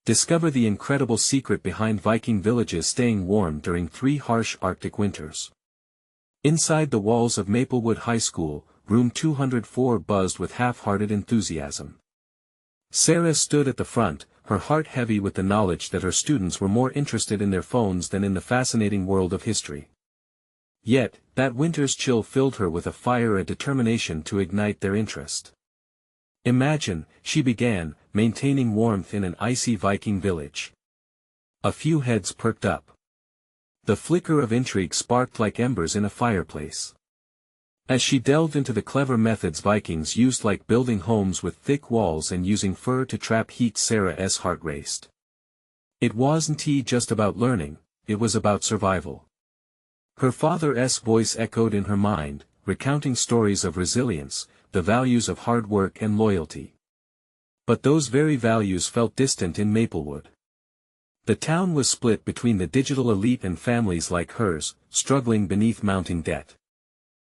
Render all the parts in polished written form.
Discover the incredible secret behind Viking villages staying warm during 3 harsh Arctic winters. Inside the walls of Maplewood High School, room 204 buzzed with half-hearted enthusiasm. Sarah stood at the front, her heart heavy with the knowledge that her students were more interested in their phones than in the fascinating world of history. Yet, that winter's chill filled her with a fire and determination to ignite their interest. Imagine, she began, maintaining warmth in an icy Viking village. A few heads perked up. The flicker of intrigue sparked like embers in a fireplace. As she delved into the clever methods Vikings used, like building homes with thick walls and using fur to trap heat, Sarah's heart raced. It wasn't just about learning, it was about survival. Her father's voice echoed in her mind, recounting stories of resilience, the values of hard work and loyalty. But those very values felt distant in Maplewood. The town was split between the digital elite and families like hers, struggling beneath mounting debt.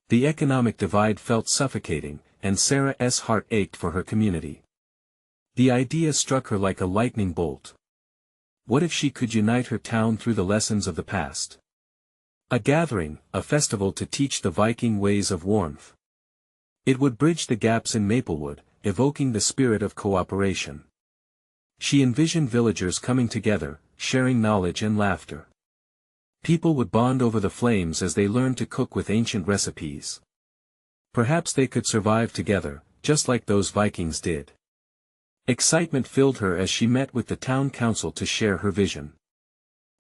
The economic divide felt suffocating, and Sarah's heart ached for her community. The idea struck her like a lightning bolt. What if she could unite her town through the lessons of the past? A gathering, a festival to teach the Viking ways of warmth. It would bridge the gaps in Maplewood, evoking the spirit of cooperation. She envisioned villagers coming together, sharing knowledge and laughter. People would bond over the flames as they learned to cook with ancient recipes. Perhaps they could survive together, just like those Vikings did. Excitement filled her as she met with the town council to share her vision.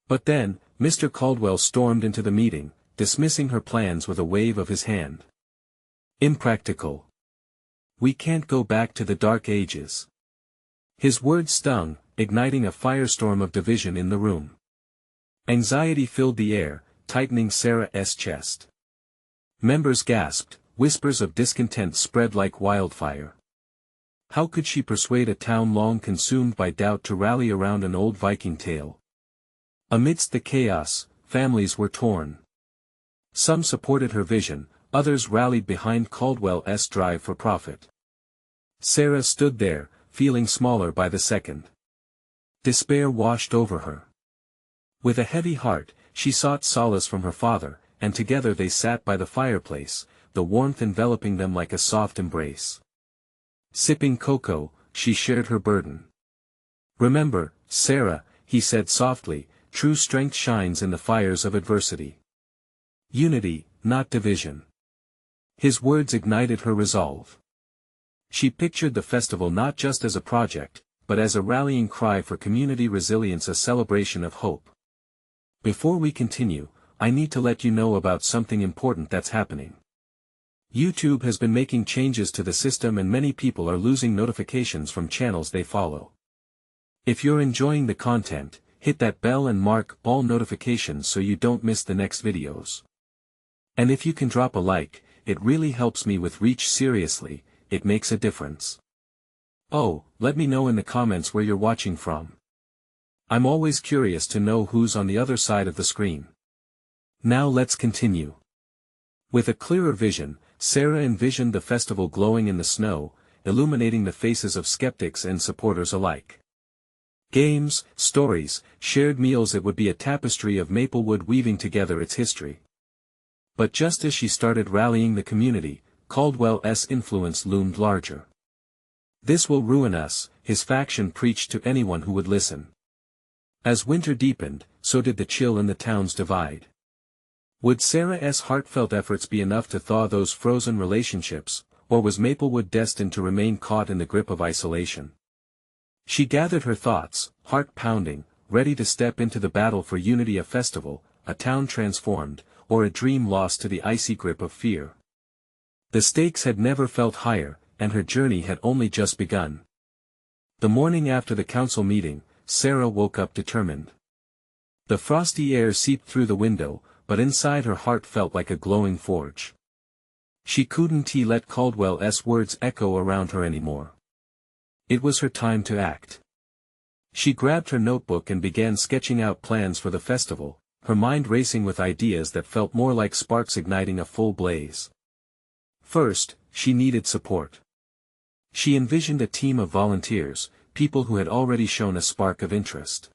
But then, Mr. Caldwell stormed into the meeting, dismissing her plans with a wave of his hand. Impractical. We can't go back to the Dark Ages. His words stung, igniting a firestorm of division in the room. Anxiety filled the air, tightening Sarah's chest. Members gasped, whispers of discontent spread like wildfire. How could she persuade a town long consumed by doubt to rally around an old Viking tale? Amidst the chaos, families were torn. Some supported her vision, others rallied behind Caldwell's drive for profit. Sarah stood there, feeling smaller by the second. Despair washed over her. With a heavy heart, she sought solace from her father, and together they sat by the fireplace, the warmth enveloping them like a soft embrace. Sipping cocoa, she shared her burden. Remember, Sarah, he said softly, true strength shines in the fires of adversity. Unity, not division. His words ignited her resolve. She pictured the festival not just as a project, but as a rallying cry for community resilience, a celebration of hope. Before we continue, I need to let you know about something important that's happening. YouTube has been making changes to the system and many people are losing notifications from channels they follow. If you're enjoying the content, hit that bell and mark all notifications so you don't miss the next videos. And if you can drop a like, it really helps me with reach. Seriously, it makes a difference. Oh, let me know in the comments where you're watching from. I'm always curious to know who's on the other side of the screen. Now let's continue. With a clearer vision, Sarah envisioned the festival glowing in the snow, illuminating the faces of skeptics and supporters alike. Games, stories, shared meals, it would be a tapestry of Maplewood weaving together its history. But just as she started rallying the community, Caldwell's influence loomed larger. This will ruin us, his faction preached to anyone who would listen. As winter deepened, so did the chill in the town's divide. Would Sarah's heartfelt efforts be enough to thaw those frozen relationships, or was Maplewood destined to remain caught in the grip of isolation? She gathered her thoughts, heart pounding, ready to step into the battle for unity, a festival, a town transformed, or a dream lost to the icy grip of fear. The stakes had never felt higher, and her journey had only just begun. The morning after the council meeting, Sarah woke up determined. The frosty air seeped through the window, but inside her heart felt like a glowing forge. She couldn't let Caldwell's words echo around her anymore. It was her time to act. She grabbed her notebook and began sketching out plans for the festival, her mind racing with ideas that felt more like sparks igniting a full blaze. First, she needed support. She envisioned a team of volunteers, people who had already shown a spark of interest.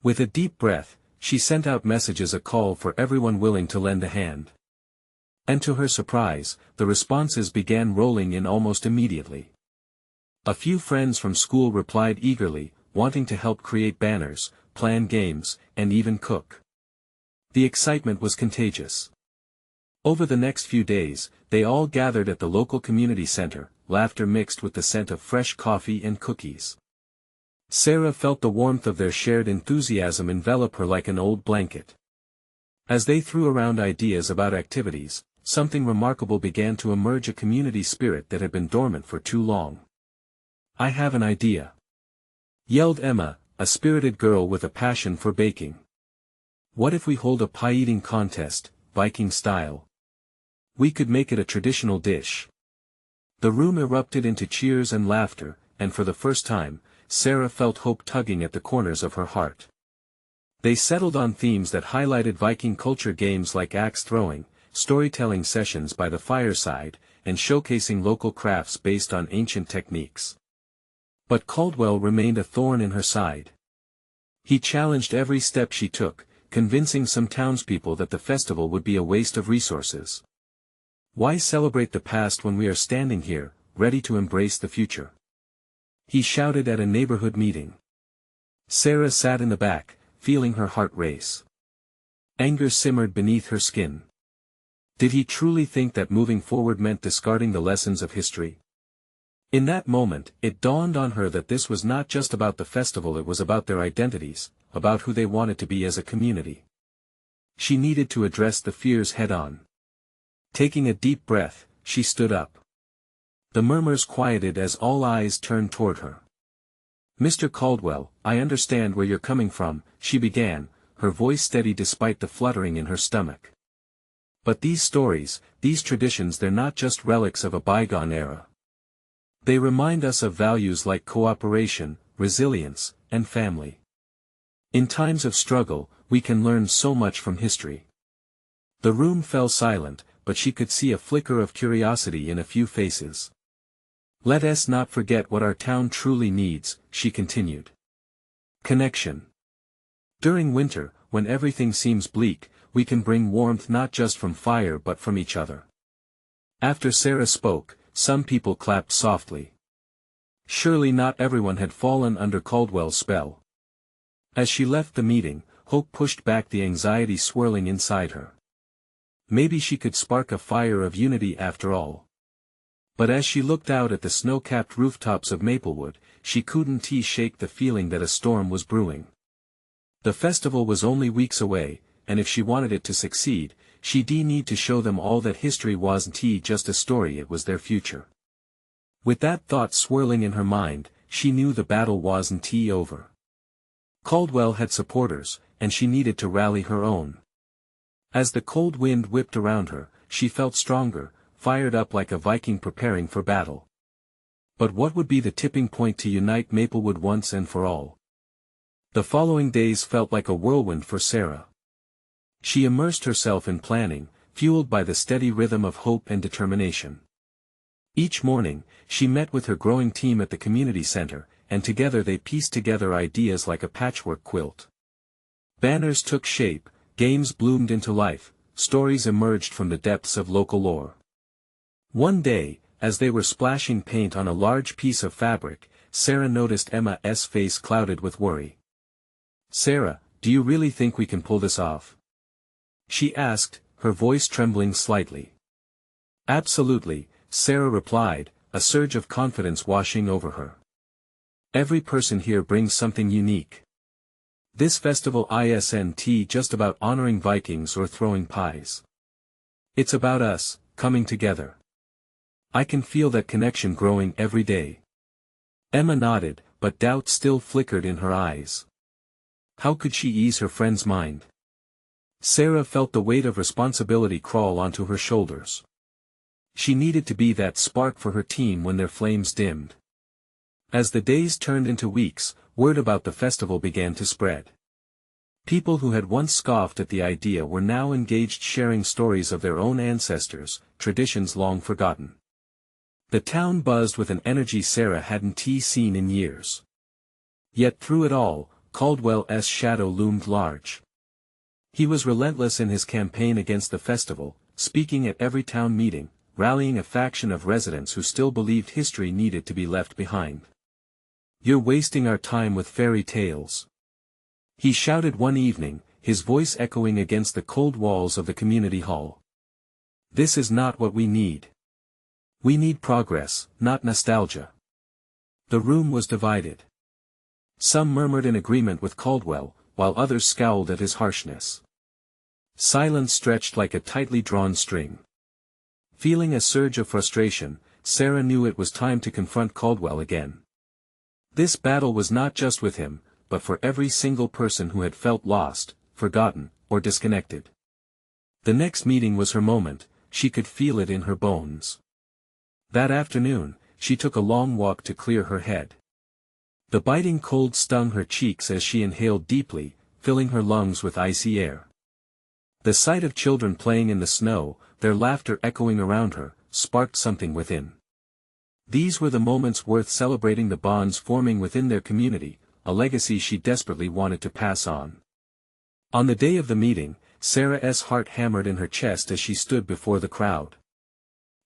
With a deep breath, she sent out messages, a call for everyone willing to lend a hand. And to her surprise, the responses began rolling in almost immediately. A few friends from school replied eagerly, wanting to help create banners, plan games, and even cook. The excitement was contagious. Over the next few days, they all gathered at the local community center, laughter mixed with the scent of fresh coffee and cookies. Sarah felt the warmth of their shared enthusiasm envelop her like an old blanket. As they threw around ideas about activities, something remarkable began to emerge, a community spirit that had been dormant for too long. "I have an idea!" yelled Emma, a spirited girl with a passion for baking. "What if we hold a pie-eating contest, Viking style? We could make it a traditional dish." The room erupted into cheers and laughter, and for the first time, Sarah felt hope tugging at the corners of her heart. They settled on themes that highlighted Viking culture, games like axe throwing, storytelling sessions by the fireside, and showcasing local crafts based on ancient techniques. But Caldwell remained a thorn in her side. He challenged every step she took, convincing some townspeople that the festival would be a waste of resources. "Why celebrate the past when we are standing here, ready to embrace the future?" he shouted at a neighborhood meeting. Sarah sat in the back, feeling her heart race. Anger simmered beneath her skin. Did he truly think that moving forward meant discarding the lessons of history? In that moment, it dawned on her that this was not just about the festival, it was about their identities, about who they wanted to be as a community. She needed to address the fears head-on. Taking a deep breath, she stood up. The murmurs quieted as all eyes turned toward her. "Mr. Caldwell, I understand where you're coming from," she began, her voice steady despite the fluttering in her stomach. "But these stories, these traditions, they're not just relics of a bygone era. They remind us of values like cooperation, resilience, and family. In times of struggle, we can learn so much from history." The room fell silent, but she could see a flicker of curiosity in a few faces. "Let us not forget what our town truly needs," she continued. "Connection. During winter, when everything seems bleak, we can bring warmth not just from fire but from each other." After Sarah spoke, some people clapped softly. Surely not everyone had fallen under Caldwell's spell. As she left the meeting, hope pushed back the anxiety swirling inside her. Maybe she could spark a fire of unity after all. But as she looked out at the snow-capped rooftops of Maplewood, she couldn't shake the feeling that a storm was brewing. The festival was only weeks away, and if she wanted it to succeed, she'd need to show them all that history wasn't just a story, it was their future. With that thought swirling in her mind, she knew the battle wasn't over. Caldwell had supporters, and she needed to rally her own. As the cold wind whipped around her, she felt stronger, fired up like a Viking preparing for battle. But what would be the tipping point to unite Maplewood once and for all? The following days felt like a whirlwind for Sarah. She immersed herself in planning, fueled by the steady rhythm of hope and determination. Each morning, she met with her growing team at the community center, and together they pieced together ideas like a patchwork quilt. Banners took shape, games bloomed into life, stories emerged from the depths of local lore. One day, as they were splashing paint on a large piece of fabric, Sarah noticed Emma's face clouded with worry. "Sarah, do you really think we can pull this off?" she asked, her voice trembling slightly. "Absolutely," Sarah replied, a surge of confidence washing over her. "Every person here brings something unique. This festival isn't just about honoring Vikings or throwing pies. It's about us, coming together. I can feel that connection growing every day." Emma nodded, but doubt still flickered in her eyes. How could she ease her friend's mind? Sarah felt the weight of responsibility crawl onto her shoulders. She needed to be that spark for her team when their flames dimmed. As the days turned into weeks, word about the festival began to spread. People who had once scoffed at the idea were now engaged, sharing stories of their own ancestors, traditions long forgotten. The town buzzed with an energy Sarah hadn't seen in years. Yet through it all, Caldwell's shadow loomed large. He was relentless in his campaign against the festival, speaking at every town meeting, rallying a faction of residents who still believed history needed to be left behind. "You're wasting our time with fairy tales," he shouted one evening, his voice echoing against the cold walls of the community hall. "This is not what we need. We need progress, not nostalgia." The room was divided. Some murmured in agreement with Caldwell, while others scowled at his harshness. Silence stretched like a tightly drawn string. Feeling a surge of frustration, Sarah knew it was time to confront Caldwell again. This battle was not just with him, but for every single person who had felt lost, forgotten, or disconnected. The next meeting was her moment, she could feel it in her bones. That afternoon, she took a long walk to clear her head. The biting cold stung her cheeks as she inhaled deeply, filling her lungs with icy air. The sight of children playing in the snow, their laughter echoing around her, sparked something within. These were the moments worth celebrating, the bonds forming within their community, a legacy she desperately wanted to pass on. On the day of the meeting, Sarah's heart hammered in her chest as she stood before the crowd.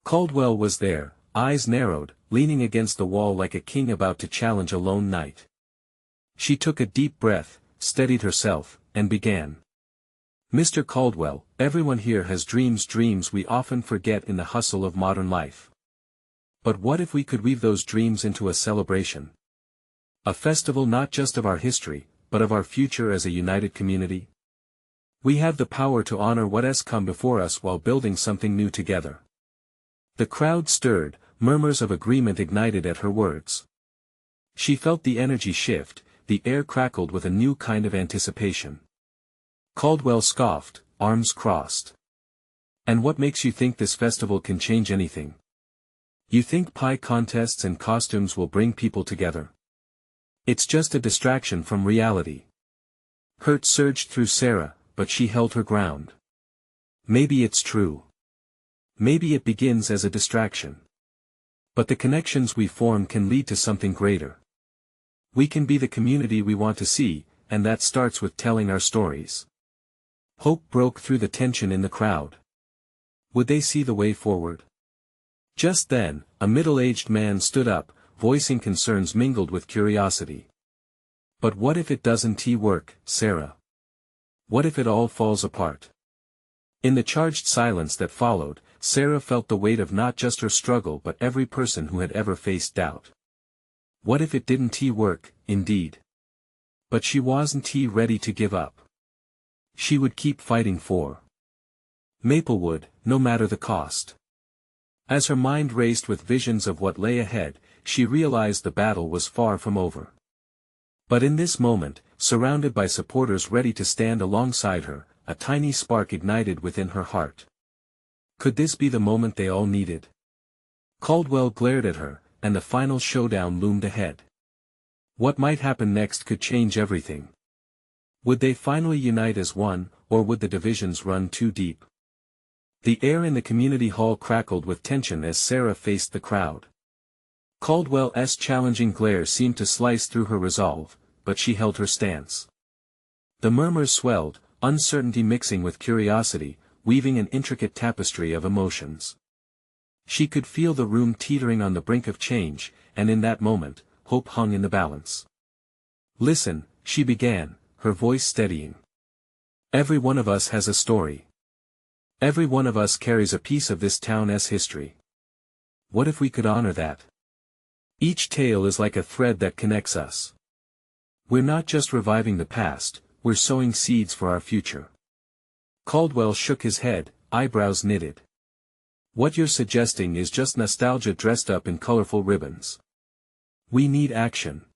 Caldwell was there, eyes narrowed, leaning against the wall like a king about to challenge a lone knight. She took a deep breath, steadied herself, and began. "Mr. Caldwell, everyone here has dreams we often forget in the hustle of modern life. But what if we could weave those dreams into a celebration? A festival not just of our history, but of our future as a united community? We have the power to honor what has come before us while building something new together." The crowd stirred, murmurs of agreement ignited at her words. She felt the energy shift, the air crackled with a new kind of anticipation. Caldwell scoffed, arms crossed. "And what makes you think this festival can change anything? You think pie contests and costumes will bring people together? It's just a distraction from reality." Hurt surged through Sarah, but she held her ground. Maybe it's true. Maybe it begins as a distraction. But the connections we form can lead to something greater. We can be the community we want to see, and that starts with telling our stories. Hope broke through the tension in the crowd. Would they see the way forward? Just then, a middle-aged man stood up, voicing concerns mingled with curiosity. "But what if it doesn't work, Sarah? What if it all falls apart?" In the charged silence that followed, Sarah felt the weight of not just her struggle but every person who had ever faced doubt. What if it didn't work, indeed? But she wasn't ready to give up. She would keep fighting for Maplewood, no matter the cost. As her mind raced with visions of what lay ahead, she realized the battle was far from over. But in this moment, surrounded by supporters ready to stand alongside her, a tiny spark ignited within her heart. Could this be the moment they all needed? Caldwell glared at her, and the final showdown loomed ahead. What might happen next could change everything. Would they finally unite as one, or would the divisions run too deep? The air in the community hall crackled with tension as Sarah faced the crowd. Caldwell's challenging glare seemed to slice through her resolve, but she held her stance. The murmurs swelled, uncertainty mixing with curiosity, weaving an intricate tapestry of emotions. She could feel the room teetering on the brink of change, and in that moment, hope hung in the balance. "Listen," she began, her voice steadying. "Every one of us has a story. Every one of us carries a piece of this town's history. What if we could honor that? Each tale is like a thread that connects us. We're not just reviving the past, we're sowing seeds for our future." Caldwell shook his head, eyebrows knitted. "What you're suggesting is just nostalgia dressed up in colorful ribbons. We need action.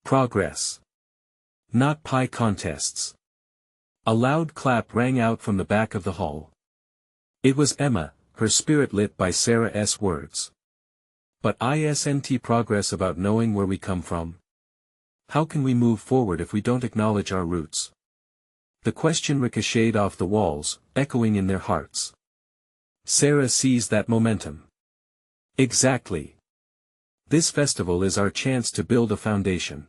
Progress. Not pie contests." A loud clap rang out from the back of the hall. It was Emma, her spirit lit by Sarah's words. "But isn't progress about knowing where we come from? How can we move forward if we don't acknowledge our roots?" The question ricocheted off the walls, echoing in their hearts. Sarah seized that momentum. Exactly. This festival is our chance to build a foundation.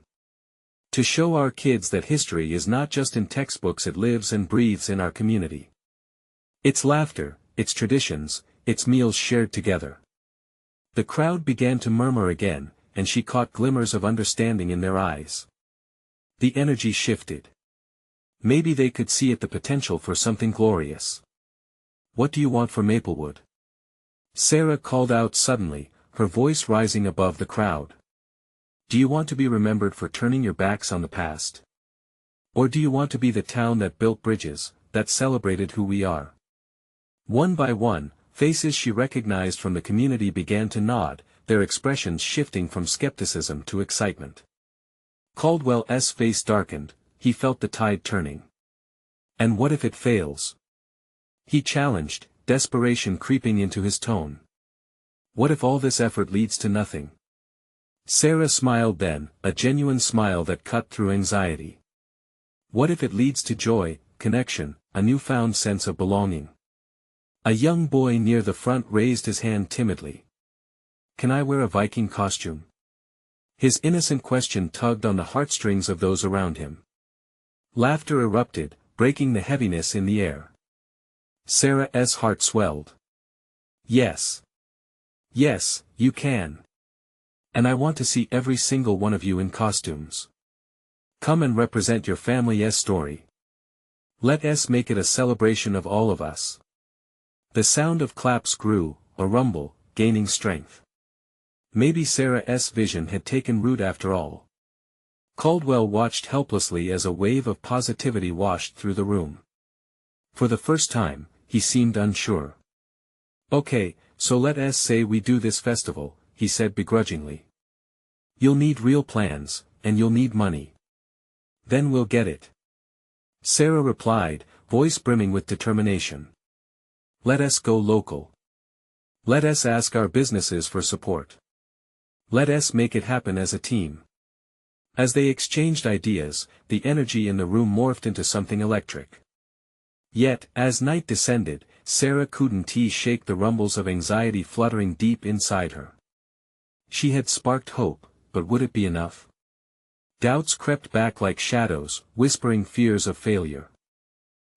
To show our kids that history is not just in textbooks, it lives and breathes in our community. It's laughter, it's traditions, it's meals shared together. The crowd began to murmur again, and she caught glimmers of understanding in their eyes. The energy shifted. Maybe they could see it, the potential for something glorious. What do you want for Maplewood? Sarah called out suddenly, her voice rising above the crowd. Do you want to be remembered for turning your backs on the past? Or do you want to be the town that built bridges, that celebrated who we are? One by one, faces she recognized from the community began to nod, their expressions shifting from skepticism to excitement. Caldwell's face darkened, he felt the tide turning. And what if it fails? He challenged, desperation creeping into his tone. What if all this effort leads to nothing? Sarah smiled then, a genuine smile that cut through anxiety. What if it leads to joy, connection, a newfound sense of belonging? A young boy near the front raised his hand timidly. Can I wear a Viking costume? His innocent question tugged on the heartstrings of those around him. Laughter erupted, breaking the heaviness in the air. Sarah's heart swelled. Yes. Yes, you can. And I want to see every single one of you in costumes. Come and represent your family's story. Let us make it a celebration of all of us. The sound of claps grew, a rumble, gaining strength. Maybe Sarah's vision had taken root after all. Caldwell watched helplessly as a wave of positivity washed through the room. For the first time, he seemed unsure. Okay, so let us say we do this festival, he said begrudgingly. You'll need real plans, and you'll need money. Then we'll get it. Sarah replied, voice brimming with determination. Let us go local. Let us ask our businesses for support. Let us make it happen as a team. As they exchanged ideas, the energy in the room morphed into something electric. Yet, as night descended, Sarah couldn't shake the rumbles of anxiety fluttering deep inside her. She had sparked hope, but would it be enough? Doubts crept back like shadows, whispering fears of failure.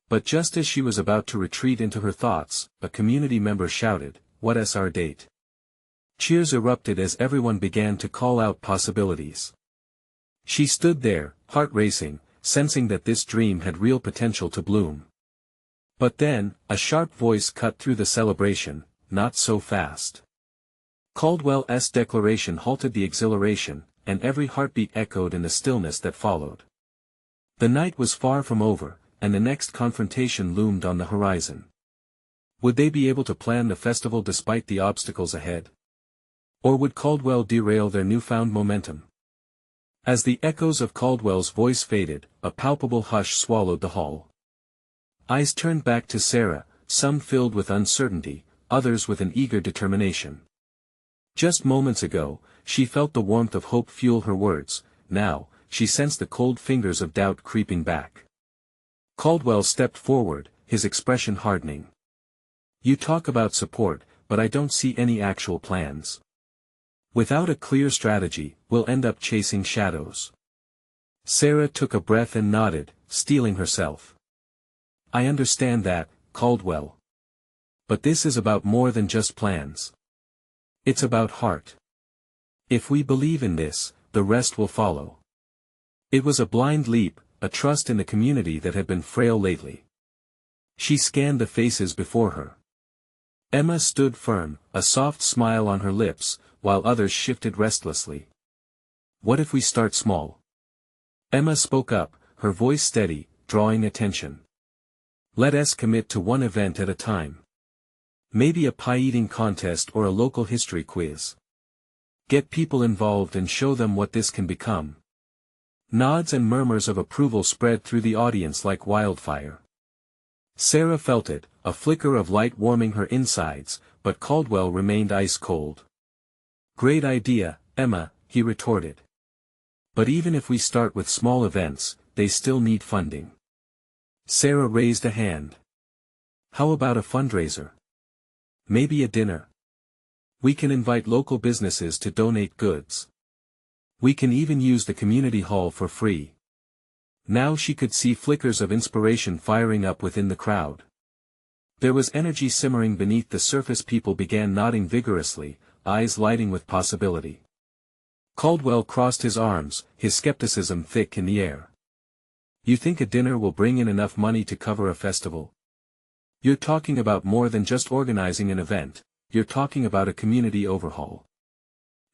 But just as she was about to retreat into her thoughts, a community member shouted, "What's our date?" Cheers erupted as everyone began to call out possibilities. She stood there, heart racing, sensing that this dream had real potential to bloom. But then, a sharp voice cut through the celebration, "Not so fast." Caldwell's declaration halted the exhilaration, and every heartbeat echoed in the stillness that followed. The night was far from over, and the next confrontation loomed on the horizon. Would they be able to plan the festival despite the obstacles ahead? Or would Caldwell derail their newfound momentum? As the echoes of Caldwell's voice faded, a palpable hush swallowed the hall. Eyes turned back to Sarah, some filled with uncertainty, others with an eager determination. Just moments ago, she felt the warmth of hope fuel her words, now, she sensed the cold fingers of doubt creeping back. Caldwell stepped forward, his expression hardening. You talk about support, but I don't see any actual plans. Without a clear strategy, we'll end up chasing shadows. Sarah took a breath and nodded, steeling herself. I understand that, Caldwell. But this is about more than just plans. It's about heart. If we believe in this, the rest will follow. It was a blind leap, a trust in the community that had been frail lately. She scanned the faces before her. Emma stood firm, a soft smile on her lips, while others shifted restlessly. What if we start small? Emma spoke up, her voice steady, drawing attention. Let us commit to one event at a time. Maybe a pie-eating contest or a local history quiz. Get people involved and show them what this can become. Nods and murmurs of approval spread through the audience like wildfire. Sarah felt it, a flicker of light warming her insides, but Caldwell remained ice-cold. Great idea, Emma, he retorted. But even if we start with small events, they still need funding. Sarah raised a hand. How about a fundraiser? Maybe a dinner. We can invite local businesses to donate goods. We can even use the community hall for free. Now she could see flickers of inspiration firing up within the crowd. There was energy simmering beneath the surface. People began nodding vigorously, eyes lighting with possibility. Caldwell crossed his arms, his skepticism thick in the air. You think a dinner will bring in enough money to cover a festival? You're talking about more than just organizing an event, you're talking about a community overhaul.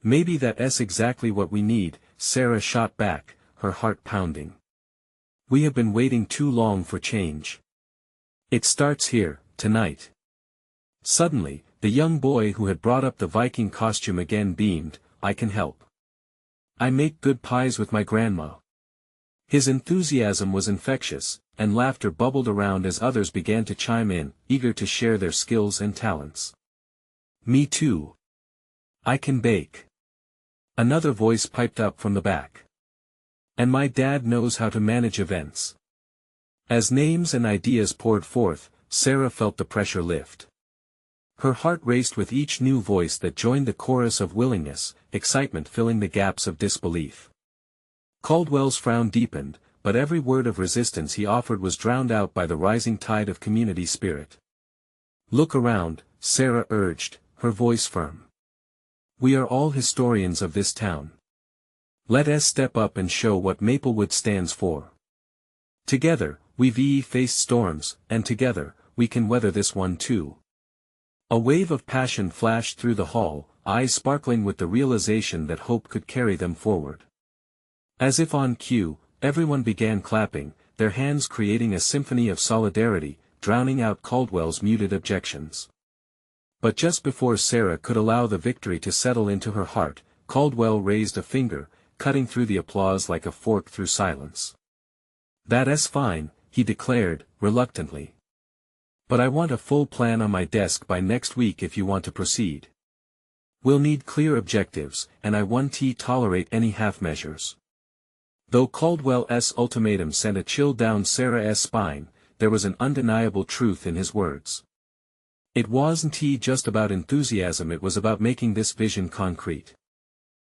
Maybe that's exactly what we need, Sarah shot back, her heart pounding. We have been waiting too long for change. It starts here, tonight. Suddenly, the young boy who had brought up the Viking costume again beamed, I can help. I make good pies with my grandma. His enthusiasm was infectious, and laughter bubbled around as others began to chime in, eager to share their skills and talents. Me too. I can bake. Another voice piped up from the back. And my dad knows how to manage events. As names and ideas poured forth, Sarah felt the pressure lift. Her heart raced with each new voice that joined the chorus of willingness, excitement filling the gaps of disbelief. Caldwell's frown deepened, but every word of resistance he offered was drowned out by the rising tide of community spirit. Look around, Sarah urged, her voice firm. We are all historians of this town. Let us step up and show what Maplewood stands for. Together, we've faced storms, and together, we can weather this one too. A wave of passion flashed through the hall, eyes sparkling with the realization that hope could carry them forward. As if on cue, everyone began clapping, their hands creating a symphony of solidarity, drowning out Caldwell's muted objections. But just before Sarah could allow the victory to settle into her heart, Caldwell raised a finger, cutting through the applause like a fork through silence. That's fine, he declared, reluctantly. But I want a full plan on my desk by next week if you want to proceed. We'll need clear objectives, and I won't tolerate any half-measures. Though Caldwell's ultimatum sent a chill down Sarah's spine, there was an undeniable truth in his words. It wasn't just about enthusiasm, it was about making this vision concrete.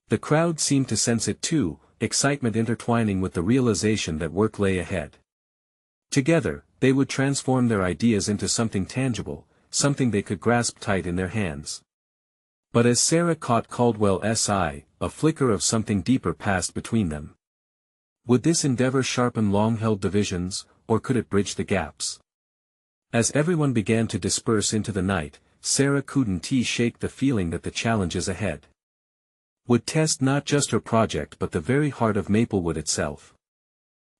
The crowd seemed to sense it too, excitement intertwining with the realization that work lay ahead. Together, they would transform their ideas into something tangible, something they could grasp tight in their hands. But as Sarah caught Caldwell's eye, a flicker of something deeper passed between them. Would this endeavor sharpen long-held divisions, or could it bridge the gaps? As everyone began to disperse into the night, Sarah couldn't shake the feeling that the challenges ahead would test not just her project but the very heart of Maplewood itself.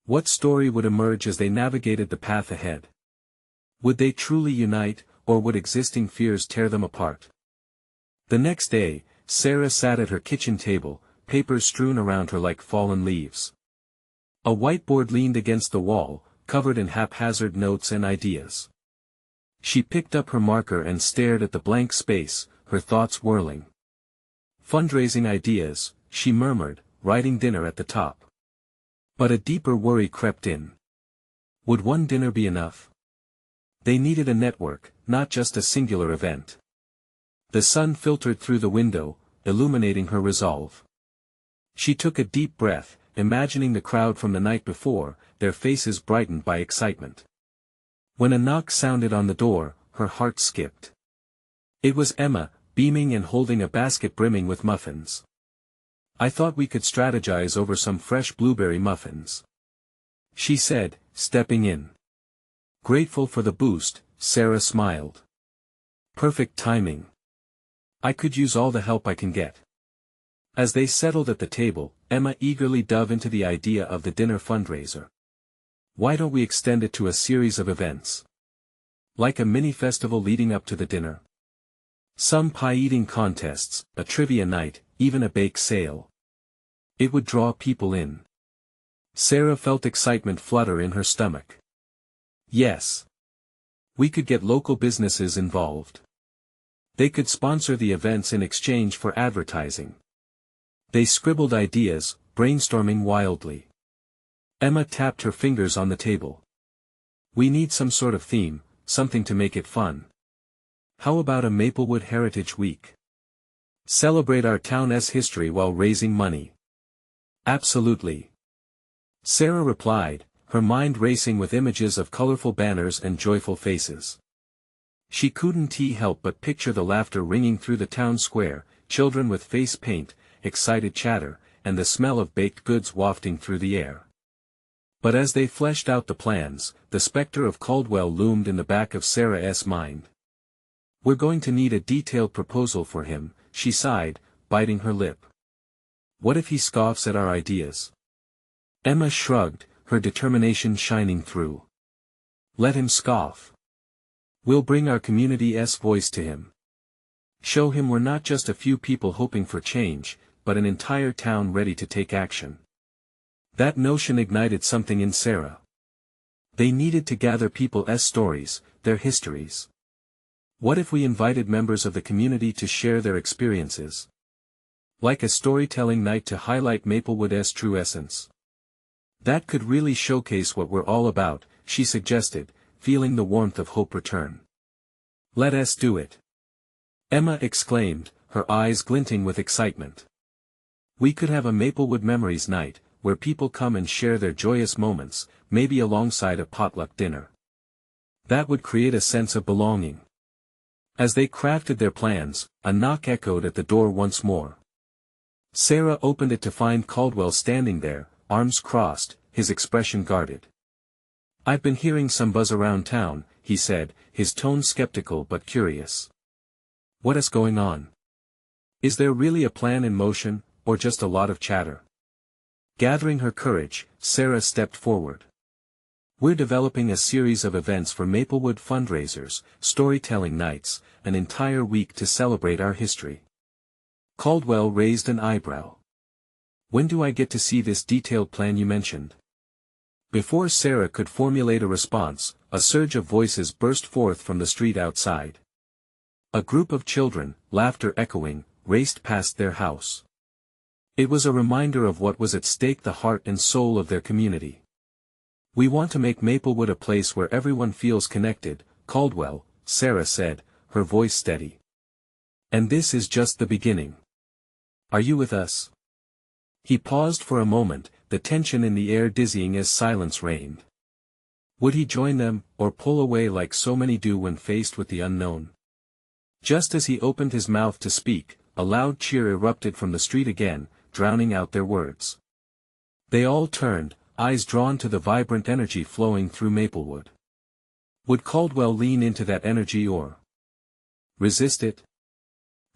What story would emerge as they navigated the path ahead? Would they truly unite, or would existing fears tear them apart? The next day, Sarah sat at her kitchen table, papers strewn around her like fallen leaves. A whiteboard leaned against the wall, covered in haphazard notes and ideas. She picked up her marker and stared at the blank space, her thoughts whirling. Fundraising ideas, she murmured, writing dinner at the top. But a deeper worry crept in. Would one dinner be enough? They needed a network, not just a singular event. The sun filtered through the window, illuminating her resolve. She took a deep breath, imagining the crowd from the night before, their faces brightened by excitement. When a knock sounded on the door, her heart skipped. It was Emma, beaming and holding a basket brimming with muffins. I thought we could strategize over some fresh blueberry muffins, she said, stepping in. Grateful for the boost, Sarah smiled. Perfect timing. I could use all the help I can get. As they settled at the table, Emma eagerly dove into the idea of the dinner fundraiser. Why don't we extend it to a series of events? Like a mini-festival leading up to the dinner. Some pie-eating contests, a trivia night, even a bake sale. It would draw people in. Sarah felt excitement flutter in her stomach. Yes. We could get local businesses involved. They could sponsor the events in exchange for advertising. They scribbled ideas, brainstorming wildly. Emma tapped her fingers on the table. We need some sort of theme, something to make it fun. How about a Maplewood Heritage Week? Celebrate our town's history while raising money. Absolutely. Sarah replied, her mind racing with images of colorful banners and joyful faces. She couldn't help but picture the laughter ringing through the town square, children with face paint, excited chatter, and the smell of baked goods wafting through the air. But as they fleshed out the plans, the specter of Caldwell loomed in the back of Sarah's mind. We're going to need a detailed proposal for him, she sighed, biting her lip. What if he scoffs at our ideas? Emma shrugged, her determination shining through. Let him scoff. We'll bring our community's voice to him. Show him we're not just a few people hoping for change, but an entire town ready to take action. That notion ignited something in Sarah. They needed to gather people's stories, their histories. What if we invited members of the community to share their experiences? Like a storytelling night to highlight Maplewood's true essence. That could really showcase what we're all about, she suggested, feeling the warmth of hope return. Let us do it. Emma exclaimed, her eyes glinting with excitement. We could have a Maplewood Memories night, where people come and share their joyous moments, maybe alongside a potluck dinner. That would create a sense of belonging. As they crafted their plans, a knock echoed at the door once more. Sarah opened it to find Caldwell standing there, arms crossed, his expression guarded. I've been hearing some buzz around town, he said, his tone skeptical but curious. What is going on? Is there really a plan in motion, or just a lot of chatter? Gathering her courage, Sarah stepped forward. We're developing a series of events for Maplewood fundraisers, storytelling nights, an entire week to celebrate our history. Caldwell raised an eyebrow. When do I get to see this detailed plan you mentioned? Before Sarah could formulate a response, a surge of voices burst forth from the street outside. A group of children, laughter echoing, raced past their house. It was a reminder of what was at stake, the heart and soul of their community. We want to make Maplewood a place where everyone feels connected, Caldwell, Sarah said, her voice steady. And this is just the beginning. Are you with us? He paused for a moment, the tension in the air dizzying as silence reigned. Would he join them, or pull away like so many do when faced with the unknown? Just as he opened his mouth to speak, a loud cheer erupted from the street again, drowning out their words. They all turned, eyes drawn to the vibrant energy flowing through Maplewood. Would Caldwell lean into that energy or resist it?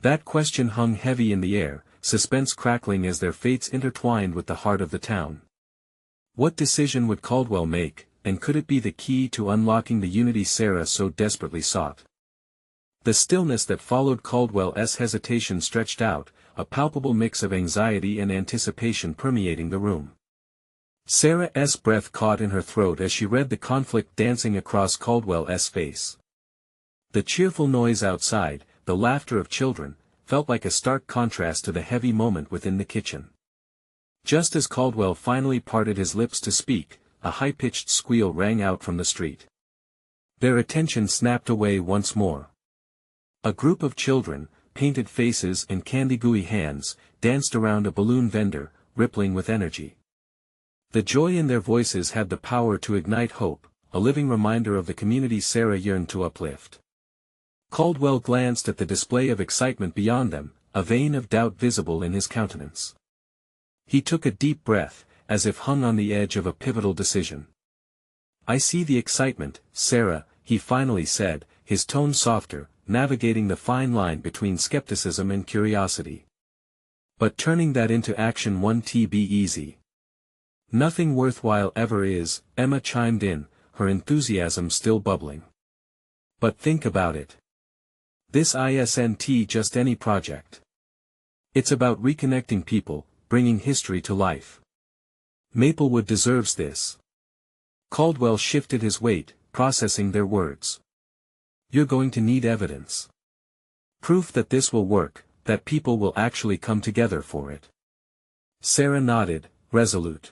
That question hung heavy in the air, suspense crackling as their fates intertwined with the heart of the town. What decision would Caldwell make, and could it be the key to unlocking the unity Sarah so desperately sought? The stillness that followed Caldwell's hesitation stretched out, a palpable mix of anxiety and anticipation permeating the room. Sarah's breath caught in her throat as she read the conflict dancing across Caldwell's face. The cheerful noise outside, the laughter of children, felt like a stark contrast to the heavy moment within the kitchen. Just as Caldwell finally parted his lips to speak, a high-pitched squeal rang out from the street. Their attention snapped away once more. A group of children, painted faces and candy-gooey hands, danced around a balloon vendor, rippling with energy. The joy in their voices had the power to ignite hope, a living reminder of the community Sarah yearned to uplift. Caldwell glanced at the display of excitement beyond them, a vein of doubt visible in his countenance. He took a deep breath, as if hung on the edge of a pivotal decision. I see the excitement, Sarah, he finally said, his tone softer, navigating the fine line between skepticism and curiosity. But turning that into action won't be easy. Nothing worthwhile ever is, Emma chimed in, her enthusiasm still bubbling. But think about it. This isn't just any project. It's about reconnecting people, bringing history to life. Maplewood deserves this. Caldwell shifted his weight, processing their words. You're going to need evidence. Proof that this will work, that people will actually come together for it. Sarah nodded, resolute.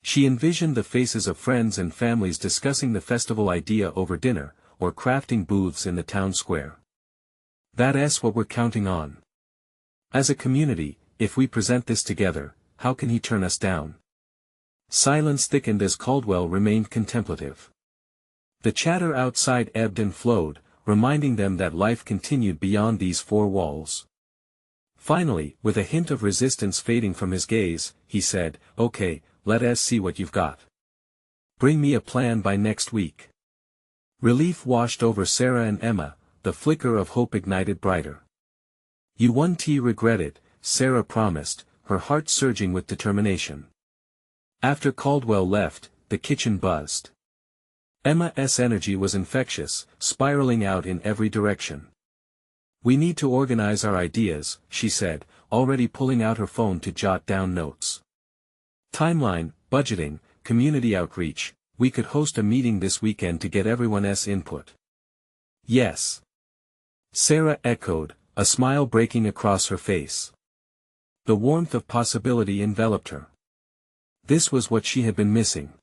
She envisioned the faces of friends and families discussing the festival idea over dinner, or crafting booths in the town square. That's what we're counting on. As a community, if we present this together, how can he turn us down? Silence thickened as Caldwell remained contemplative. The chatter outside ebbed and flowed, reminding them that life continued beyond these four walls. Finally, with a hint of resistance fading from his gaze, he said, "Okay, let us see what you've got. Bring me a plan by next week." Relief washed over Sarah and Emma, the flicker of hope ignited brighter. "You won't regret it," Sarah promised, her heart surging with determination. After Caldwell left, the kitchen buzzed. Emma's energy was infectious, spiraling out in every direction. "We need to organize our ideas," she said, already pulling out her phone to jot down notes. "Timeline, budgeting, community outreach, we could host a meeting this weekend to get everyone's input." "Yes," Sarah echoed, a smile breaking across her face. The warmth of possibility enveloped her. This was what she had been missing.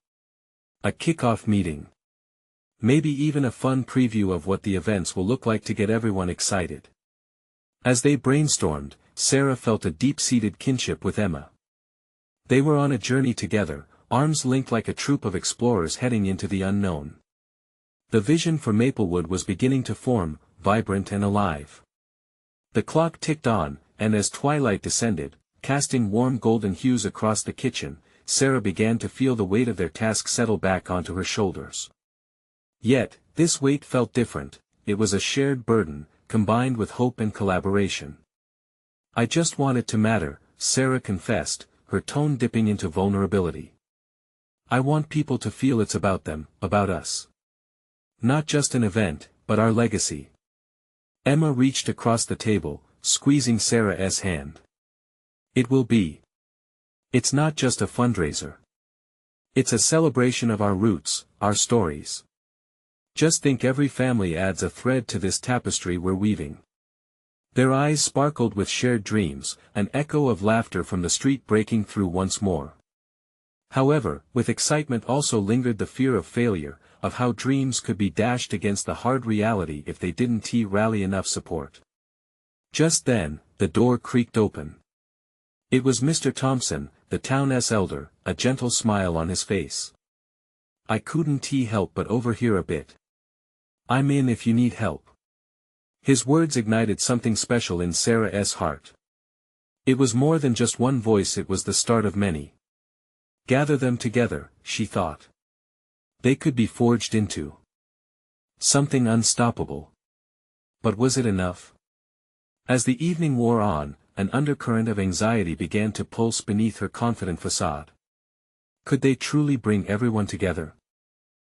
A kickoff meeting. Maybe even a fun preview of what the events will look like to get everyone excited. As they brainstormed, Sarah felt a deep-seated kinship with Emma. They were on a journey together, arms linked like a troop of explorers heading into the unknown. The vision for Maplewood was beginning to form, vibrant and alive. The clock ticked on, and as twilight descended, casting warm golden hues across the kitchen, Sarah began to feel the weight of their task settle back onto her shoulders. Yet, this weight felt different. It was a shared burden, combined with hope and collaboration. "I just want it to matter," Sarah confessed, her tone dipping into vulnerability. "I want people to feel it's about them, about us. Not just an event, but our legacy." Emma reached across the table, squeezing Sarah's hand. "It will be. It's not just a fundraiser. It's a celebration of our roots, our stories. Just think, every family adds a thread to this tapestry we're weaving." Their eyes sparkled with shared dreams, an echo of laughter from the street breaking through once more. However, with excitement also lingered the fear of failure, of how dreams could be dashed against the hard reality if they didn't rally enough support. Just then, the door creaked open. It was Mr. Thompson, the town's elder, a gentle smile on his face. "I couldn't help but overhear a bit. I'm in if you need help." His words ignited something special in Sarah's heart. It was more than just one voice, it was the start of many. Gather them together, she thought. They could be forged into something unstoppable. But was it enough? As the evening wore on, an undercurrent of anxiety began to pulse beneath her confident facade. Could they truly bring everyone together?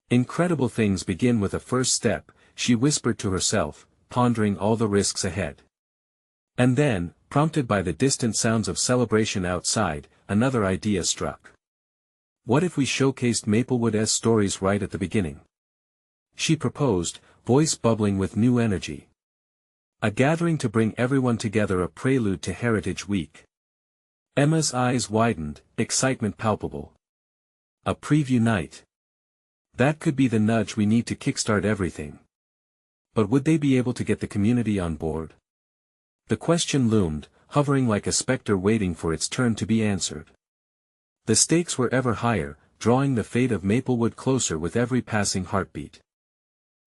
"Incredible things begin with a first step," she whispered to herself, pondering all the risks ahead. And then, prompted by the distant sounds of celebration outside, another idea struck. What if we showcased Maplewood's stories right at the beginning? She proposed, voice bubbling with new energy. A gathering to bring everyone together, a prelude to Heritage Week. Emma's eyes widened, excitement palpable. A preview night. That could be the nudge we need to kickstart everything. But would they be able to get the community on board? The question loomed, hovering like a specter waiting for its turn to be answered. The stakes were ever higher, drawing the fate of Maplewood closer with every passing heartbeat.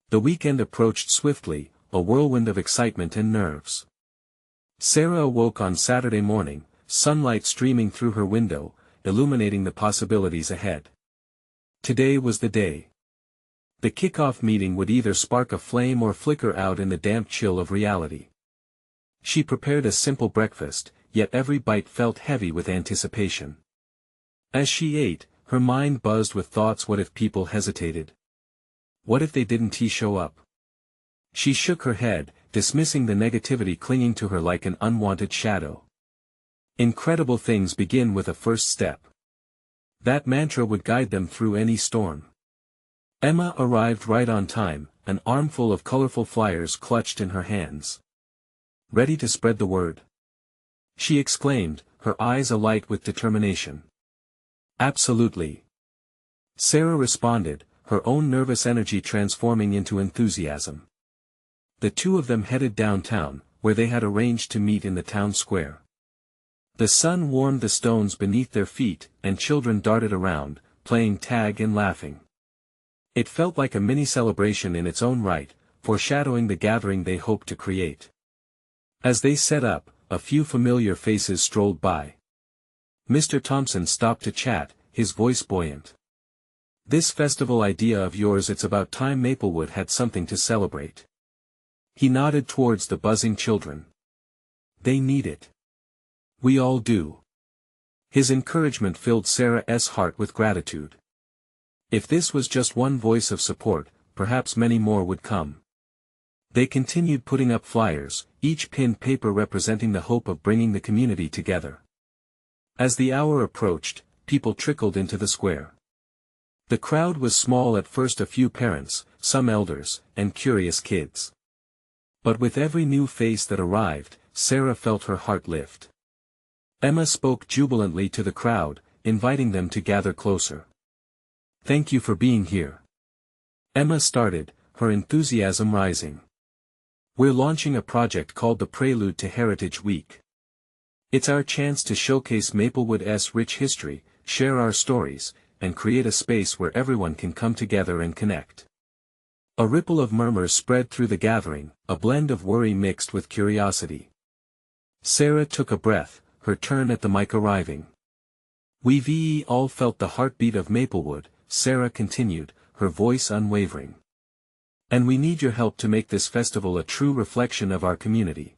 The weekend approached swiftly, a whirlwind of excitement and nerves. Sarah awoke on Saturday morning, sunlight streaming through her window, illuminating the possibilities ahead. Today was the day. The kickoff meeting would either spark a flame or flicker out in the damp chill of reality. She prepared a simple breakfast, yet every bite felt heavy with anticipation. As she ate, her mind buzzed with thoughts. What if people hesitated? What if they didn't show up? She shook her head, dismissing the negativity clinging to her like an unwanted shadow. Incredible things begin with a first step. That mantra would guide them through any storm. Emma arrived right on time, an armful of colorful flyers clutched in her hands. "Ready to spread the word?" she exclaimed, her eyes alight with determination. "Absolutely," Sarah responded, her own nervous energy transforming into enthusiasm. The two of them headed downtown, where they had arranged to meet in the town square. The sun warmed the stones beneath their feet, and children darted around, playing tag and laughing. It felt like a mini-celebration in its own right, foreshadowing the gathering they hoped to create. As they set up, a few familiar faces strolled by. Mr. Thompson stopped to chat, his voice buoyant. "This festival idea of yours, it's about time Maplewood had something to celebrate." He nodded towards the buzzing children. "They need it. We all do." His encouragement filled Sarah's heart with gratitude. If this was just one voice of support, perhaps many more would come. They continued putting up flyers, each pinned paper representing the hope of bringing the community together. As the hour approached, people trickled into the square. The crowd was small at first, a few parents, some elders, and curious kids. But with every new face that arrived, Sarah felt her heart lift. Emma spoke jubilantly to the crowd, inviting them to gather closer. "Thank you for being here." Emma started, her enthusiasm rising. "We're launching a project called the Prelude to Heritage Week. It's our chance to showcase Maplewood's rich history, share our stories, and create a space where everyone can come together and connect." A ripple of murmurs spread through the gathering, a blend of worry mixed with curiosity. Sarah took a breath, her turn at the mic arriving. "We've all felt the heartbeat of Maplewood," Sarah continued, her voice unwavering. "And we need your help to make this festival a true reflection of our community.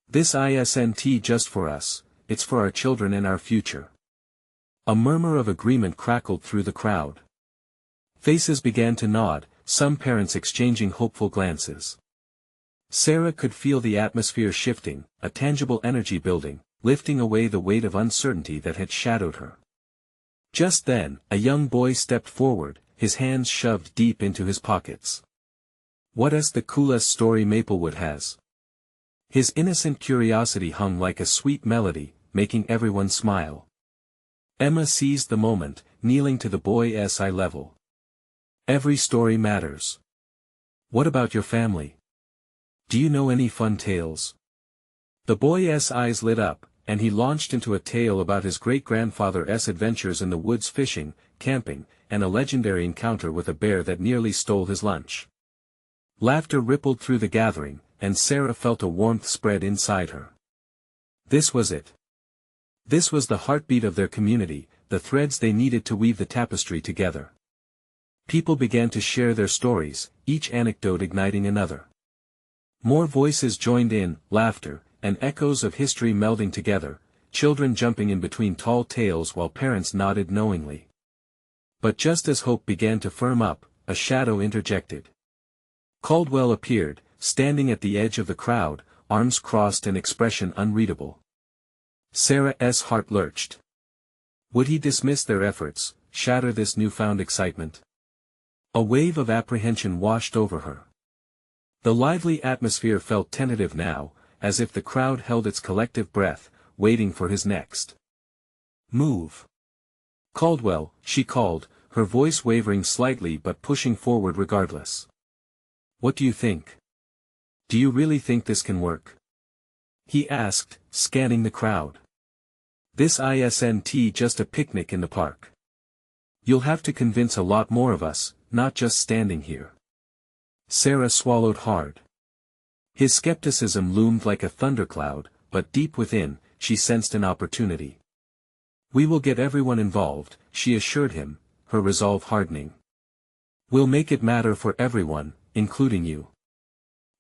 This isn't just for us, it's for our children and our future." A murmur of agreement crackled through the crowd. Faces began to nod, some parents exchanging hopeful glances. Sarah could feel the atmosphere shifting, a tangible energy building, lifting away the weight of uncertainty that had shadowed her. Just then, a young boy stepped forward, his hands shoved deep into his pockets. "What's the coolest story Maplewood has?" His innocent curiosity hung like a sweet melody, making everyone smile. Emma seized the moment, kneeling to the boy's eye level. "Every story matters. What about your family? Do you know any fun tales?" The boy's eyes lit up, and he launched into a tale about his great-grandfather's adventures in the woods fishing, camping, and a legendary encounter with a bear that nearly stole his lunch. Laughter rippled through the gathering, and Sarah felt a warmth spread inside her. This was it. This was the heartbeat of their community, the threads they needed to weave the tapestry together. People began to share their stories, each anecdote igniting another. More voices joined in, laughter, and echoes of history melding together, children jumping in between tall tales while parents nodded knowingly. But just as hope began to firm up, a shadow interjected. Caldwell appeared, standing at the edge of the crowd, arms crossed and expression unreadable. Sarah's heart lurched. Would he dismiss their efforts, shatter this newfound excitement? A wave of apprehension washed over her. The lively atmosphere felt tentative now, as if the crowd held its collective breath, waiting for his next move. "Caldwell," she called, her voice wavering slightly but pushing forward regardless. "What do you think? Do you really think this can work?" he asked, scanning the crowd. "This isn't just a picnic in the park. You'll have to convince a lot more of us, not just standing here." Sarah swallowed hard. His skepticism loomed like a thundercloud, but deep within, she sensed an opportunity. "We will get everyone involved," she assured him, her resolve hardening. "We'll make it matter for everyone, including you."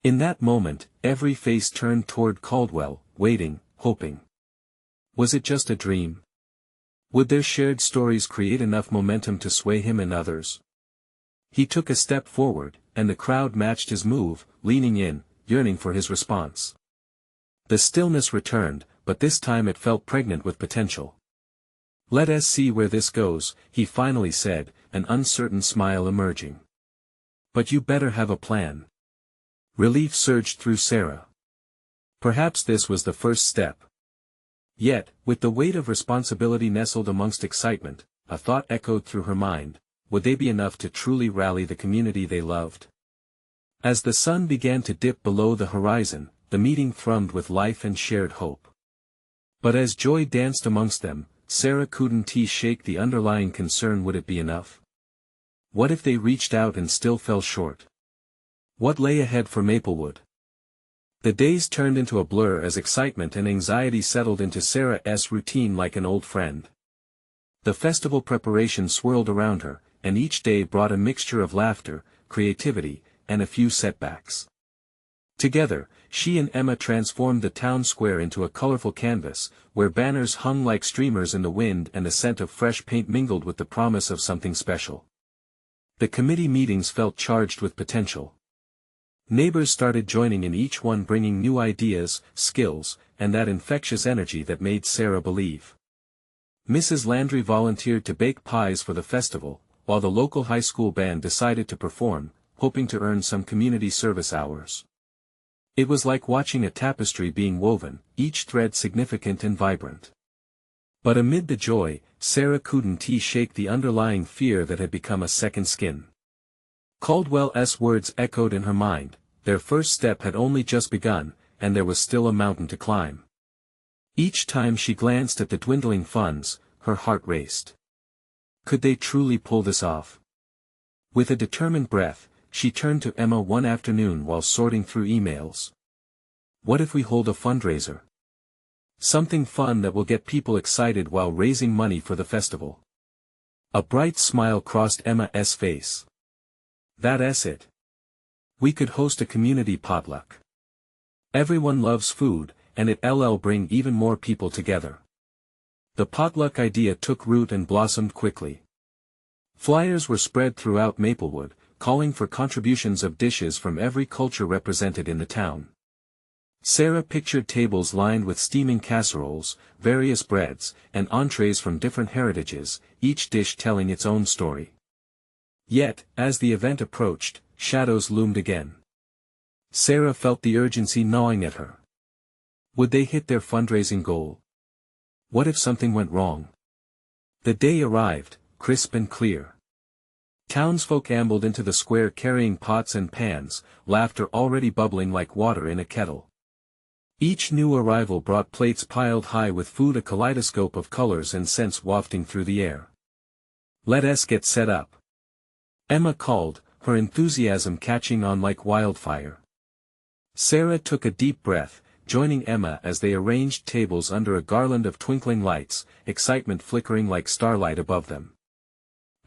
In that moment, every face turned toward Caldwell, waiting, hoping. Was it just a dream? Would their shared stories create enough momentum to sway him and others? He took a step forward, and the crowd matched his move, leaning in, yearning for his response. The stillness returned, but this time it felt pregnant with potential. "Let us see where this goes," he finally said, an uncertain smile emerging. "But you better have a plan." Relief surged through Sarah. Perhaps this was the first step. Yet, with the weight of responsibility nestled amongst excitement, a thought echoed through her mind: would they be enough to truly rally the community they loved? As the sun began to dip below the horizon, the meeting thrummed with life and shared hope. But as joy danced amongst them, Sarah couldn't shake the underlying concern: would it be enough? What if they reached out and still fell short? What lay ahead for Maplewood? The days turned into a blur as excitement and anxiety settled into Sarah's routine like an old friend. The festival preparation swirled around her, and each day brought a mixture of laughter, creativity, and a few setbacks. Together, she and Emma transformed the town square into a colorful canvas, where banners hung like streamers in the wind and the scent of fresh paint mingled with the promise of something special. The committee meetings felt charged with potential. Neighbors started joining in, each one bringing new ideas, skills, and that infectious energy that made Sarah believe. Mrs. Landry volunteered to bake pies for the festival, while the local high school band decided to perform, hoping to earn some community service hours. It was like watching a tapestry being woven, each thread significant and vibrant. But amid the joy, Sarah couldn't shake the underlying fear that had become a second skin. Caldwell's words echoed in her mind: their first step had only just begun, and there was still a mountain to climb. Each time she glanced at the dwindling funds, her heart raced. Could they truly pull this off? With a determined breath, she turned to Emma one afternoon while sorting through emails. What if we hold a fundraiser? Something fun that will get people excited while raising money for the festival. A bright smile crossed Emma's face. That's it. We could host a community potluck. Everyone loves food, and it'll bring even more people together. The potluck idea took root and blossomed quickly. Flyers were spread throughout Maplewood, calling for contributions of dishes from every culture represented in the town. Sarah pictured tables lined with steaming casseroles, various breads, and entrees from different heritages, each dish telling its own story. Yet, as the event approached, shadows loomed again. Sarah felt the urgency gnawing at her. Would they hit their fundraising goal? What if something went wrong? The day arrived, crisp and clear. Townsfolk ambled into the square carrying pots and pans, laughter already bubbling like water in a kettle. Each new arrival brought plates piled high with food, a kaleidoscope of colors and scents wafting through the air. Let's get set up, Emma called, her enthusiasm catching on like wildfire. Sarah took a deep breath, joining Emma as they arranged tables under a garland of twinkling lights, excitement flickering like starlight above them.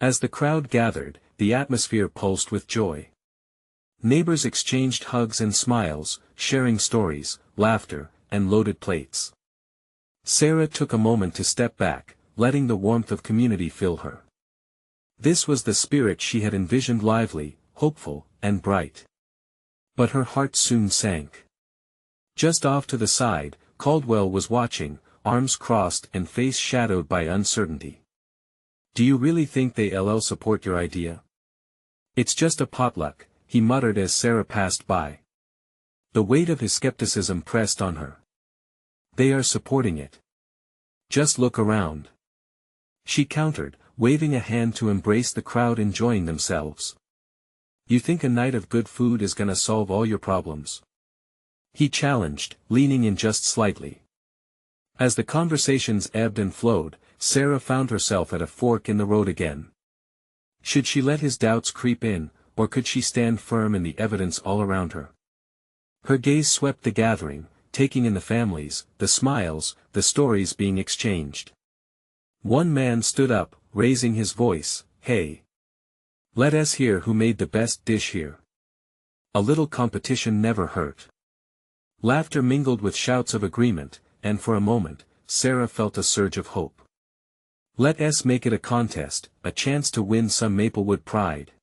As the crowd gathered, the atmosphere pulsed with joy. Neighbors exchanged hugs and smiles, sharing stories, laughter, and loaded plates. Sarah took a moment to step back, letting the warmth of community fill her. This was the spirit she had envisioned: lively, hopeful, and bright. But her heart soon sank. Just off to the side, Caldwell was watching, arms crossed and face shadowed by uncertainty. Do you really think they'll support your idea? It's just a potluck, he muttered as Sarah passed by. The weight of his skepticism pressed on her. They are supporting it. Just look around, she countered, waving a hand to embrace the crowd enjoying themselves. You think a night of good food is gonna solve all your problems? He challenged, leaning in just slightly. As the conversations ebbed and flowed, Sarah found herself at a fork in the road again. Should she let his doubts creep in, or could she stand firm in the evidence all around her? Her gaze swept the gathering, taking in the families, the smiles, the stories being exchanged. One man stood up, raising his voice, "Hey! Let us hear who made the best dish here." A little competition never hurt. Laughter mingled with shouts of agreement, and for a moment, Sarah felt a surge of hope. Let's make it a contest, a chance to win some Maplewood pride,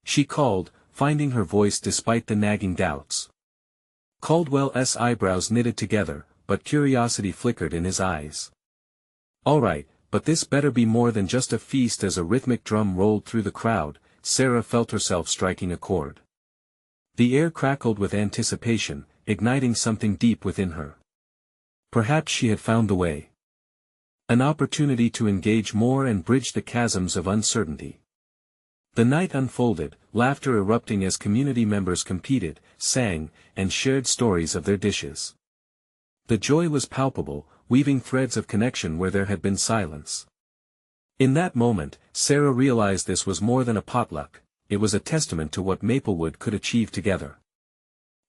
she called, finding her voice despite the nagging doubts. Caldwell's eyebrows knitted together, but curiosity flickered in his eyes. All right, but this better be more than just a feast. As a rhythmic drum rolled through the crowd, Sarah felt herself striking a chord. The air crackled with anticipation, igniting something deep within her. Perhaps she had found the way. An opportunity to engage more and bridge the chasms of uncertainty. The night unfolded, laughter erupting as community members competed, sang, and shared stories of their dishes. The joy was palpable, weaving threads of connection where there had been silence. In that moment, Sarah realized this was more than a potluck, it was a testament to what Maplewood could achieve together.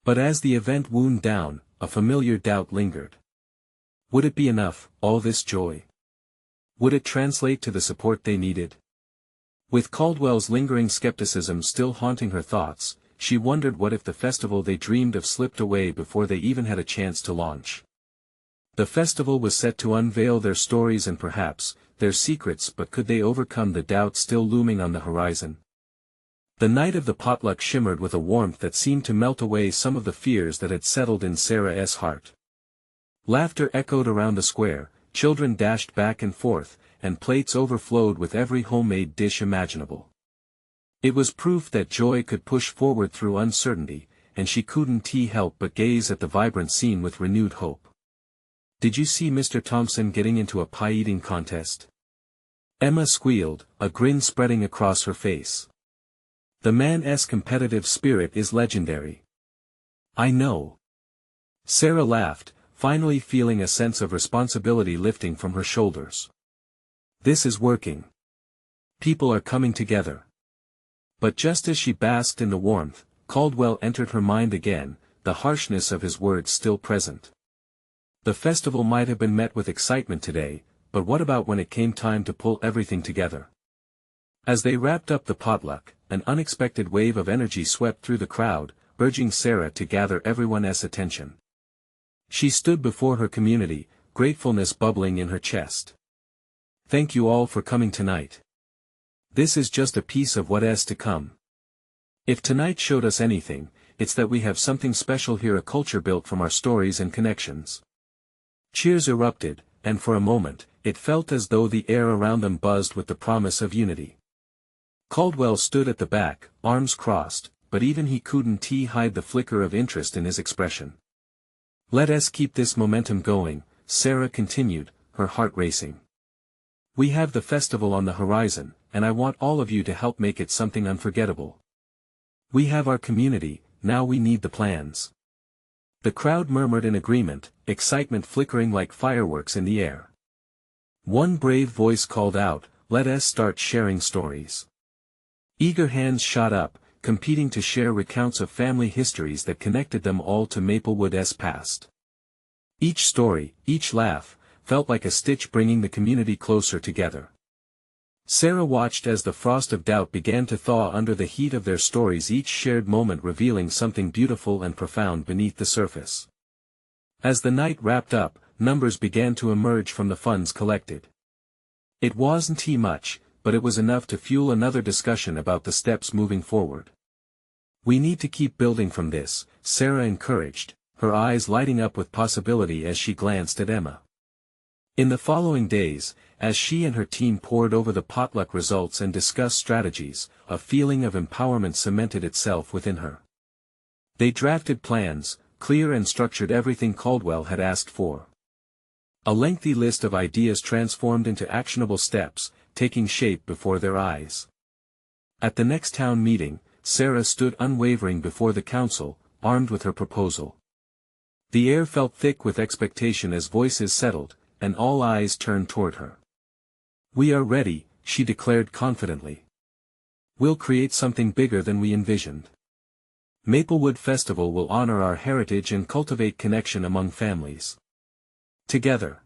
But as the event wound down, a familiar doubt lingered. Would it be enough, all this joy? Would it translate to the support they needed? With Caldwell's lingering skepticism still haunting her thoughts, she wondered what if the festival they dreamed of slipped away before they even had a chance to launch. The festival was set to unveil their stories and perhaps, their secrets, but could they overcome the doubt still looming on the horizon? The night of the potluck shimmered with a warmth that seemed to melt away some of the fears that had settled in Sarah's heart. Laughter echoed around the square, children dashed back and forth, and plates overflowed with every homemade dish imaginable. It was proof that joy could push forward through uncertainty, and she couldn't help but gaze at the vibrant scene with renewed hope. "Did you see Mr. Thompson getting into a pie-eating contest?" Emma squealed, a grin spreading across her face. "The man's competitive spirit is legendary." "I know." Sarah laughed, finally feeling a sense of responsibility lifting from her shoulders. "This is working. People are coming together." But just as she basked in the warmth, Caldwell entered her mind again, the harshness of his words still present. The festival might have been met with excitement today, but what about when it came time to pull everything together? As they wrapped up the potluck, an unexpected wave of energy swept through the crowd, urging Sarah to gather everyone's attention. She stood before her community, gratefulness bubbling in her chest. "Thank you all for coming tonight. This is just a piece of what's to come. If tonight showed us anything, it's that we have something special here, a culture built from our stories and connections." Cheers erupted, and for a moment, it felt as though the air around them buzzed with the promise of unity. Caldwell stood at the back, arms crossed, but even he couldn't hide the flicker of interest in his expression. "Let us keep this momentum going," Sarah continued, her heart racing. "We have the festival on the horizon, and I want all of you to help make it something unforgettable. We have our community, now we need the plans." The crowd murmured in agreement, excitement flickering like fireworks in the air. One brave voice called out, "Let us start sharing stories." Eager hands shot up, competing to share recounts of family histories that connected them all to Maplewood's past. Each story, each laugh, felt like a stitch bringing the community closer together. Sarah watched as the frost of doubt began to thaw under the heat of their stories, each shared moment revealing something beautiful and profound beneath the surface. As the night wrapped up, numbers began to emerge from the funds collected. It wasn't much, but it was enough to fuel another discussion about the steps moving forward. "We need to keep building from this," Sarah encouraged, her eyes lighting up with possibility as she glanced at Emma. In the following days, as she and her team pored over the potluck results and discussed strategies, a feeling of empowerment cemented itself within her. They drafted plans, clear and structured, everything Caldwell had asked for. A lengthy list of ideas transformed into actionable steps, taking shape before their eyes. At the next town meeting, Sarah stood unwavering before the council, armed with her proposal. The air felt thick with expectation as voices settled, and all eyes turned toward her. "We are ready," she declared confidently. "We'll create something bigger than we envisioned. Maplewood Festival will honor our heritage and cultivate connection among families. Together."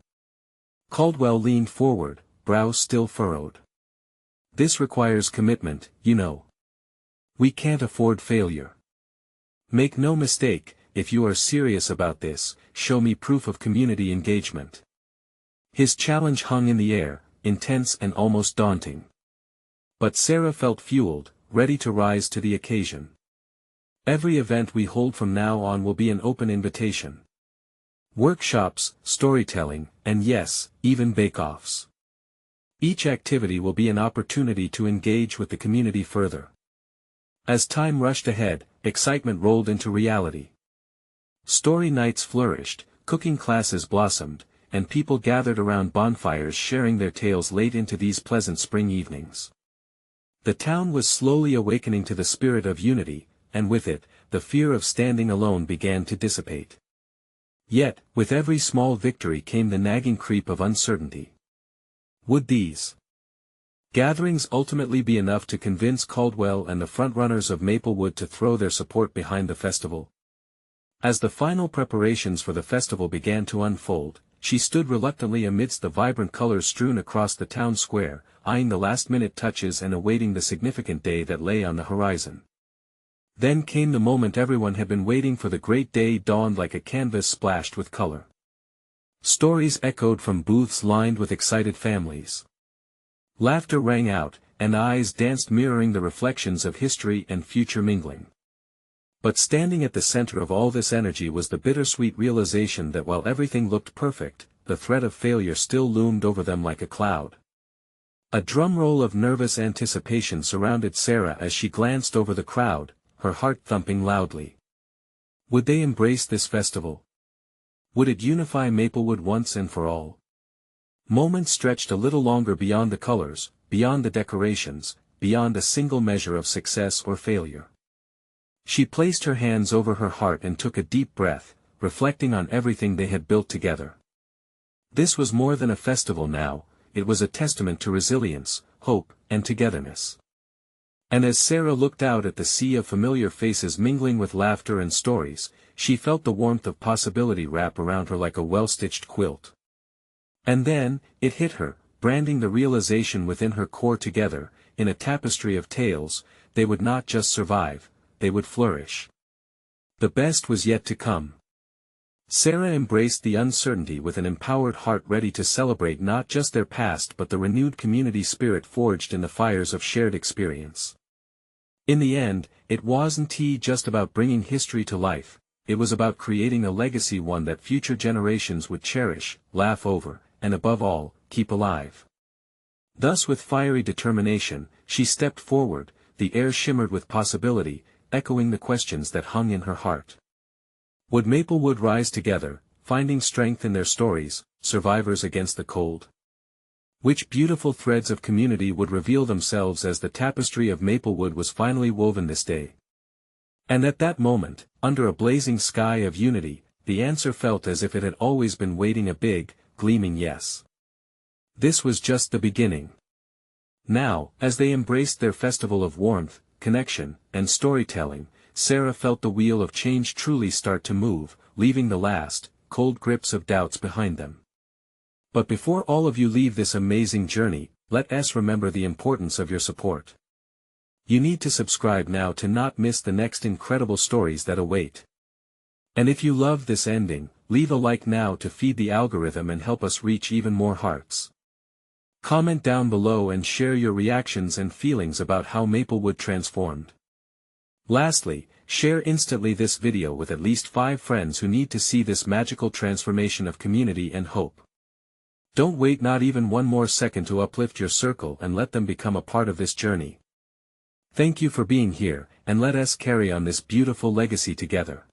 Caldwell leaned forward, brows still furrowed. "This requires commitment, you know. We can't afford failure. Make no mistake, if you are serious about this, show me proof of community engagement." His challenge hung in the air, intense and almost daunting. But Sarah felt fueled, ready to rise to the occasion. "Every event we hold from now on will be an open invitation. Workshops, storytelling, and yes, even bake-offs. Each activity will be an opportunity to engage with the community further." As time rushed ahead, excitement rolled into reality. Story nights flourished, cooking classes blossomed, and people gathered around bonfires sharing their tales late into these pleasant spring evenings. The town was slowly awakening to the spirit of unity, and with it, the fear of standing alone began to dissipate. Yet, with every small victory came the nagging creep of uncertainty. Would these gatherings ultimately be enough to convince Caldwell and the frontrunners of Maplewood to throw their support behind the festival? As the final preparations for the festival began to unfold, she stood reluctantly amidst the vibrant colors strewn across the town square, eyeing the last-minute touches and awaiting the significant day that lay on the horizon. Then came the moment everyone had been waiting for. The great day dawned like a canvas splashed with color. Stories echoed from booths lined with excited families. Laughter rang out, and eyes danced mirroring the reflections of history and future mingling. But standing at the center of all this energy was the bittersweet realization that while everything looked perfect, the threat of failure still loomed over them like a cloud. A drumroll of nervous anticipation surrounded Sarah as she glanced over the crowd, her heart thumping loudly. Would they embrace this festival? Would it unify Maplewood once and for all? Moments stretched a little longer beyond the colors, beyond the decorations, beyond a single measure of success or failure. She placed her hands over her heart and took a deep breath, reflecting on everything they had built together. This was more than a festival now, it was a testament to resilience, hope, and togetherness. And as Sarah looked out at the sea of familiar faces mingling with laughter and stories, she felt the warmth of possibility wrap around her like a well-stitched quilt. And then, it hit her, branding the realization within her core together, in a tapestry of tales, they would not just survive, they would flourish. The best was yet to come. Sarah embraced the uncertainty with an empowered heart ready to celebrate not just their past but the renewed community spirit forged in the fires of shared experience. In the end, it wasn't just about bringing history to life, it was about creating a legacy, one that future generations would cherish, laugh over, and above all, keep alive. Thus with fiery determination, she stepped forward, the air shimmered with possibility, echoing the questions that hung in her heart. Would Maplewood rise together, finding strength in their stories, survivors against the cold? Which beautiful threads of community would reveal themselves as the tapestry of Maplewood was finally woven this day? And at that moment, under a blazing sky of unity, the answer felt as if it had always been waiting, a big, gleaming yes. This was just the beginning. Now, as they embraced their festival of warmth, connection, and storytelling, Sarah felt the wheel of change truly start to move, leaving the last, cold grips of doubts behind them. But before all of you leave this amazing journey, let us remember the importance of your support. You need to subscribe now to not miss the next incredible stories that await. And if you love this ending, leave a like now to feed the algorithm and help us reach even more hearts. Comment down below and share your reactions and feelings about how Maplewood transformed. Lastly, share instantly this video with at least 5 friends who need to see this magical transformation of community and hope. Don't wait not even one more second to uplift your circle and let them become a part of this journey. Thank you for being here, and let us carry on this beautiful legacy together.